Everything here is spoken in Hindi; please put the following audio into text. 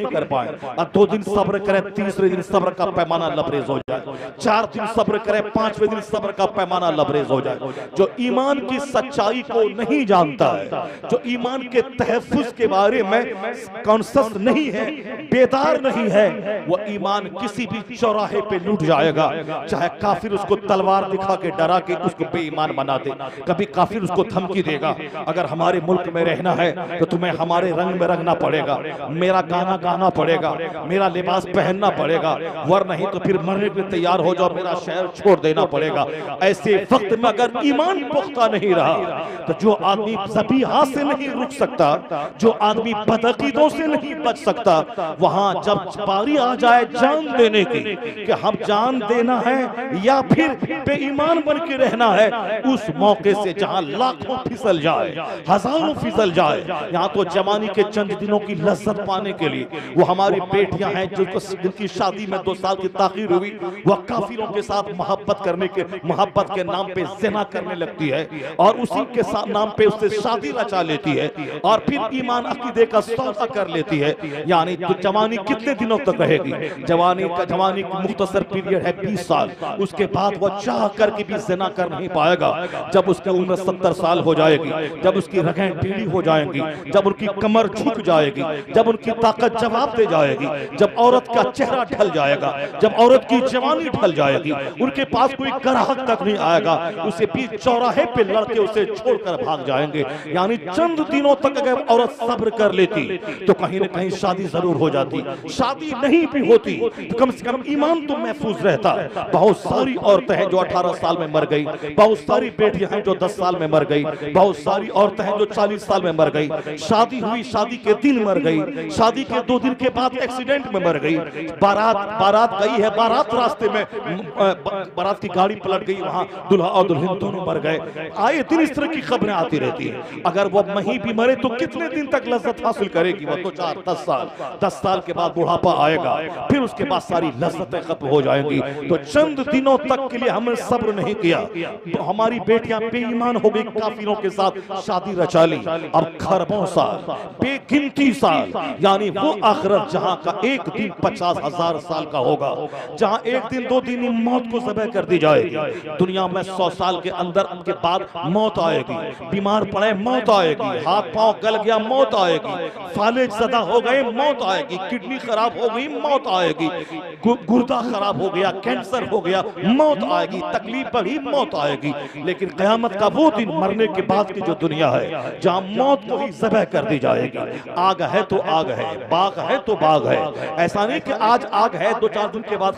कर पाए, और 2 दिन सब्र करे, तीसरे दिन सब्र का पैमाना लबरेज हो जाए, 4 दिन सब्र करे, 5वें दिन सब्र का पैमाना लबरेज हो जाए। जो ईमान की सच्चाई को नहीं जानता है, जो ईमान के तहफ्फुज के बारे में कॉन्शियस नहीं है, बेदार नहीं है, वो ईमान किसी भी चौराहे पे लूट जाएगा। चाहे काफिर उसको तलवार दिखा के डरा के उसको बेईमान बना दे, कभी काफिर उसको धमकी देगा, अगर हमारे मुल्क में रहना है तो तुम्हें हमारे रंग में रंगना पड़ेगा, मेरा गाना गाना पड़ेगा, मेरा लिबास पहनना पड़ेगा, वर नहीं तो फिर मरने के लिए तैयार हो जाओ, मेरा शहर छोड़ देना पड़ेगा। ऐसे वक्त में अगर ईमान पुख्ता नहीं रहा तो जो आदमी ज़बीहा से नहीं रुक सकता, जो आदमी बदअकीदों से नहीं बच सकता, वहां जब बारी आ जाए जान देने की कि हम जान देना है या फिर बेईमान बन के रहना है, उस मौके से जहां लाखों फिसल जाए, हजारों फिसल जाए, यहाँ तो जवानी के चंद दिनों की लज्जत पाने के लिए वो हमारी बेटियां हैं जिनकी शादी में 2 साल की ताखीर हुई, वह काफिरों के साथ मोहब्बत के नाम पे ज़िना करने लगती है और उसी के साथ नाम पे उससे शादी रचा लेती है और फिर ईमान अकीदे का सौदा कर लेती है। यानी तो जवानी कितने दिनों तक रहेगी? जवानी की मुख्तसर पीरियड है 20 साल, उसके बाद वह चाह करके भी ज़िना कर नहीं पाएगा। जब उसकी उम्र 70 साल हो जाएगी, जब उसकी रगें टेढ़ी हो जाएंगी, जब उनकी कमर झुक जाएगी, जब उनकी ताकत जवाब दे जाएगी, जब औरत का चेहरा ढल जाएगा, जब औरत की जवानी ढल जाएगी, उनके पास कोई ग्राहक तक नहीं आएगा, उसे बीच चौराहे पे लड़के उसे छोड़कर भाग जाएंगे। यानी चंद दिनों तक अगर औरत सब्र कर लेती तो कहीं न कहीं शादी जरूर हो जाती, शादी नहीं भी होती तो कम से कम ईमान तो महफूज रहता। बहुत सारी औरतें हैं जो 18 साल में मर गई, बहुत सारी बेटियां हैं जो 10 साल में मर गई, बहुत सारी औरतें हैं जो 40 साल में मर गई, शादी हुई, शादी के दिन मर गई, शादी के 2 दिन के बाद एक्सीडेंट में मर गई, बारात गई है, बारात रास्ते में बारात की गाड़ी पलट गई, वहां दुल्हा और दुल्हन दोनों मर गए। आए दिन इस तरह की खबरें आती रहती है। अगर वो वहीं भी मरे तो कितने दिन तक लज्जत हासिल करेगी? वो तो 10 साल के बाद बुढ़ापा आएगा, फिर उसके बाद सारी लज्जतें खत्म हो जाएंगी। तो चंद दिनों तक के लिए हमने सब्र नहीं किया, तो हमारी बेटियां बेईमान हो गई, काफिरों के साथ शादी रचा ली। अब खरबों साल, बेगिनती साल, यानी वो आखिरत जहां का एक दिन 50,000 साल का होगा, जहां एक दिन 2 दिन मौत को ज़बह कर दी जाएगी। दुनिया में 100 साल के अंदर के बाद मौत आएगी, बीमार पड़े मौत आएगी, हाथ पांव गल गया मौत आएगी, फालिज ज़दा हो गए मौत आएगी, किडनी खराब हो गई मौत आएगी, गुर्दा खराब हो गया, कैंसर हो गया मौत आएगी, तकलीफ बढ़ी मौत आएगी। लेकिन क़यामत का वो दिन, मरने के बाद की जो दुनिया है जहां मौत को ही ज़बह कर दी जाएगी। आग है तो आग है, बाग है तो बाग है। ऐसा नहीं कि आज आग है 2-4 दिन के बाद